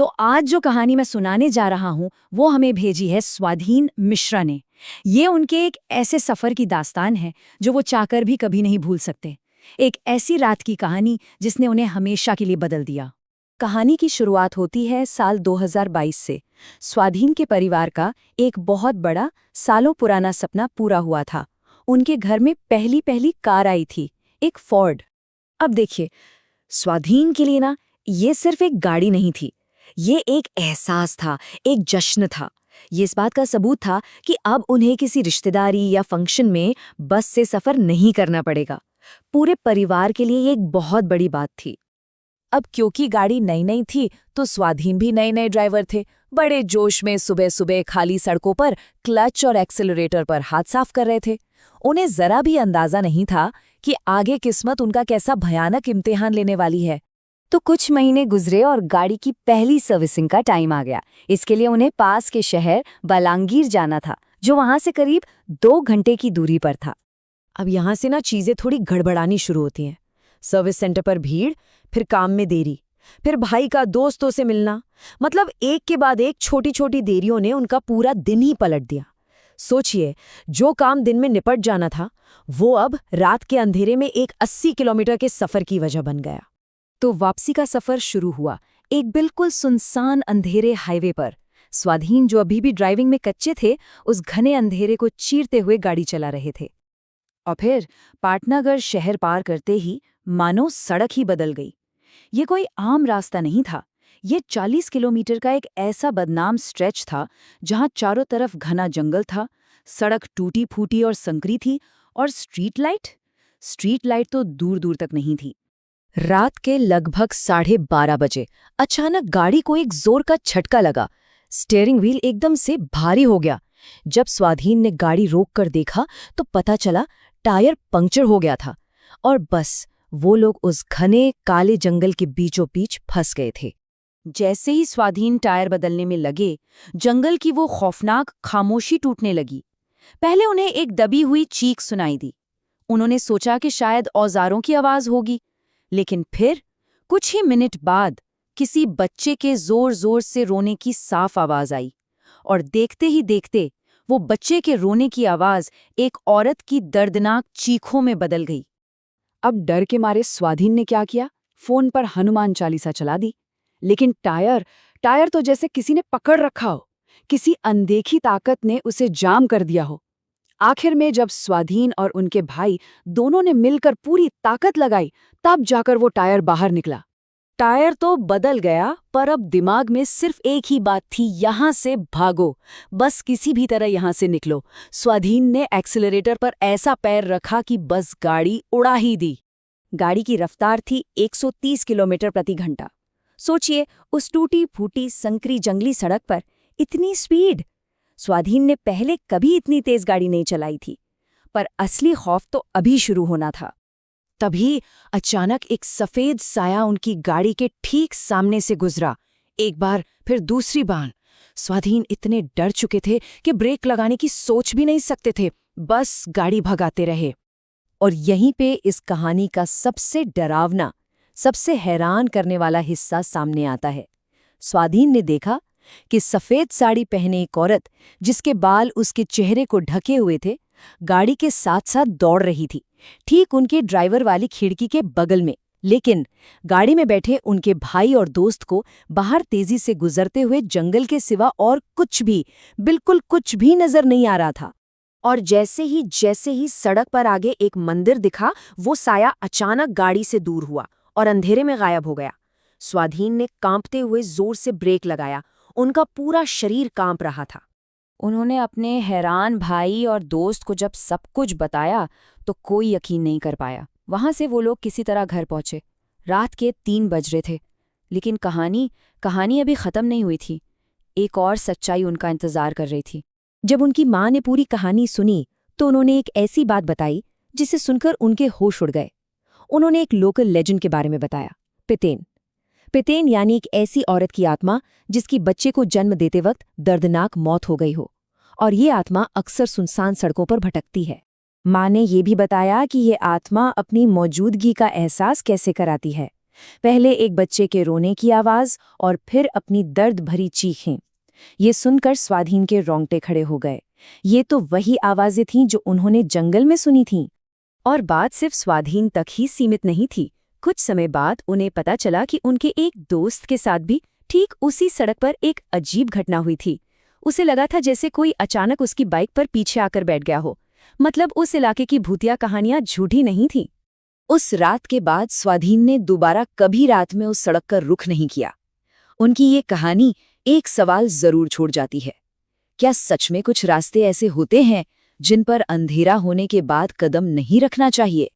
तो आज जो कहानी मैं सुनाने जा रहा हूँ वो हमें भेजी है स्वाधीन मिश्रा ने। ये उनके एक ऐसे सफ़र की दास्तान है जो वो चाहकर भी कभी नहीं भूल सकते। एक ऐसी रात की कहानी जिसने उन्हें हमेशा के लिए बदल दिया। कहानी की शुरुआत होती है साल 2022 से। स्वाधीन के परिवार का एक बहुत बड़ा सालों पुराना सपना पूरा हुआ था। उनके घर में पहली पहली कार आई थी, एक फोर्ड। अब देखिए, स्वाधीन के लिए ना ये सिर्फ एक गाड़ी नहीं थी, ये एक एहसास था, एक जश्न था। ये इस बात का सबूत था कि अब उन्हें किसी रिश्तेदारी या फंक्शन में बस से सफर नहीं करना पड़ेगा। पूरे परिवार के लिए ये एक बहुत बड़ी बात थी। अब क्योंकि गाड़ी नई नई थी तो स्वाधीन भी नए नए ड्राइवर थे। बड़े जोश में सुबह सुबह खाली सड़कों पर क्लच और एक्सेलरेटर पर हाथ साफ कर रहे थे। उन्हें जरा भी अंदाजा नहीं था कि आगे किस्मत उनका कैसा भयानक इम्तिहान लेने वाली है। तो कुछ महीने गुजरे और गाड़ी की पहली सर्विसिंग का टाइम आ गया। इसके लिए उन्हें पास के शहर बलांगीर जाना था, जो वहां से करीब 2 घंटे की दूरी पर था। अब यहाँ से ना चीजें थोड़ी गड़बड़ानी शुरू होती हैं। सर्विस सेंटर पर भीड़, फिर काम में देरी, फिर भाई का दोस्तों से मिलना, मतलब एक के बाद एक छोटी छोटी देरियों ने उनका पूरा दिन ही पलट दिया। सोचिए, जो काम दिन में निपट जाना था वो अब रात के अंधेरे में एक 80 किलोमीटर के सफर की वजह बन गया। तो वापसी का सफर शुरू हुआ एक बिल्कुल सुनसान अंधेरे हाईवे पर। स्वाधीन, जो अभी भी ड्राइविंग में कच्चे थे, उस घने अंधेरे को चीरते हुए गाड़ी चला रहे थे। और फिर पाटनागढ़ शहर पार करते ही मानो सड़क ही बदल गई। ये कोई आम रास्ता नहीं था। ये 40 किलोमीटर का एक ऐसा बदनाम स्ट्रेच था जहां चारों तरफ घना जंगल था, सड़क टूटी फूटी और संकरी थी, और स्ट्रीट लाइट तो दूर दूर तक नहीं थी। रात के लगभग 12:30 बजे अचानक गाड़ी को एक जोर का झटका लगा। स्टीयरिंग व्हील एकदम से भारी हो गया। जब स्वाधीन ने गाड़ी रोककर देखा तो पता चला टायर पंक्चर हो गया था, और बस वो लोग उस घने काले जंगल के बीचों बीच फंस गए थे। जैसे ही स्वाधीन टायर बदलने में लगे, जंगल की वो खौफनाक खामोशी टूटने लगी। पहले उन्हें एक दबी हुई चीख सुनाई दी। उन्होंने सोचा कि शायद औजारों की आवाज होगी, लेकिन फिर कुछ ही मिनट बाद किसी बच्चे के जोर जोर से रोने की साफ आवाज आई, और देखते ही देखते वो बच्चे के रोने की आवाज एक औरत की दर्दनाक चीखों में बदल गई। अब डर के मारे स्वाधीन ने क्या किया, फोन पर हनुमान चालीसा चला दी। लेकिन टायर तो जैसे किसी ने पकड़ रखा हो, किसी अनदेखी ताकत ने उसे जाम कर दिया हो। आखिर में जब स्वाधीन और उनके भाई दोनों ने मिलकर पूरी ताकत लगाई, तब जाकर वो टायर बाहर निकला। टायर तो बदल गया, पर अब दिमाग में सिर्फ एक ही बात थी, यहां से भागो, बस किसी भी तरह यहां से निकलो। स्वाधीन ने एक्सीलरेटर पर ऐसा पैर रखा कि बस गाड़ी उड़ा ही दी। गाड़ी की रफ्तार थी 130 किलोमीटर प्रति घंटा। सोचिए, उस टूटी फूटी संकरी जंगली सड़क पर इतनी स्पीड। स्वाधीन ने पहले कभी इतनी तेज गाड़ी नहीं चलाई थी, पर असली खौफ तो अभी शुरू होना था। तभी अचानक एक सफेद साया उनकी गाड़ी के ठीक सामने से गुजरा। एक बार, फिर दूसरी बार। स्वाधीन इतने डर चुके थे कि ब्रेक लगाने की सोच भी नहीं सकते थे, बस गाड़ी भगाते रहे। और यहीं पे इस कहानी का सबसे डरावना, सबसे हैरान करने वाला हिस्सा सामने आता है। स्वाधीन ने देखा कि सफेद साड़ी पहने एक औरत, जिसके बाल उसके चेहरे को ढके हुए थे, गाड़ी के साथ साथ दौड़ रही थी, ठीक उनके ड्राइवर वाली खिड़की के बगल में। लेकिन गाड़ी में बैठे उनके भाई और दोस्त को बाहर तेजी से गुजरते हुए जंगल के सिवा और कुछ भी, बिल्कुल कुछ भी नजर नहीं आ रहा था। और जैसे ही सड़क पर आगे एक मंदिर दिखा, वो साया अचानक गाड़ी से दूर हुआ और अंधेरे में गायब हो गया। स्वाधीन ने कांपते हुए जोर से ब्रेक लगाया। उनका पूरा शरीर कांप रहा था। उन्होंने अपने हैरान भाई और दोस्त को जब सब कुछ बताया तो कोई यकीन नहीं कर पाया। वहां से वो लोग किसी तरह घर पहुंचे। रात के 3 बज रहे थे, लेकिन कहानी अभी खत्म नहीं हुई थी। एक और सच्चाई उनका इंतजार कर रही थी। जब उनकी माँ ने पूरी कहानी सुनी तो उन्होंने एक ऐसी बात बताई जिसे सुनकर उनके होश उड़ गए। उन्होंने एक लोकल लेजेंड के बारे में बताया, पितेन यानी एक ऐसी औरत की आत्मा जिसकी बच्चे को जन्म देते वक्त दर्दनाक मौत हो गई हो, और ये आत्मा अक्सर सुनसान सड़कों पर भटकती है। माँ ने ये भी बताया कि ये आत्मा अपनी मौजूदगी का एहसास कैसे कराती है। पहले एक बच्चे के रोने की आवाज और फिर अपनी दर्द भरी चीखें। ये सुनकर स्वाधीन के रोंगटे खड़े हो गए। ये तो वही आवाजें थीं जो उन्होंने जंगल में सुनी थीं। और बात सिर्फ स्वाधीन तक ही सीमित नहीं थी। कुछ समय बाद उन्हें पता चला कि उनके एक दोस्त के साथ भी ठीक उसी सड़क पर एक अजीब घटना हुई थी। उसे लगा था जैसे कोई अचानक उसकी बाइक पर पीछे आकर बैठ गया हो। मतलब उस इलाके की भूतिया कहानियां झूठी नहीं थीं। उस रात के बाद स्वाधीन ने दोबारा कभी रात में उस सड़क का रुख नहीं किया। उनकी ये कहानी एक सवाल जरूर छोड़ जाती है। क्या सच में कुछ रास्ते ऐसे होते हैं जिन पर अंधेरा होने के बाद कदम नहीं रखना चाहिए?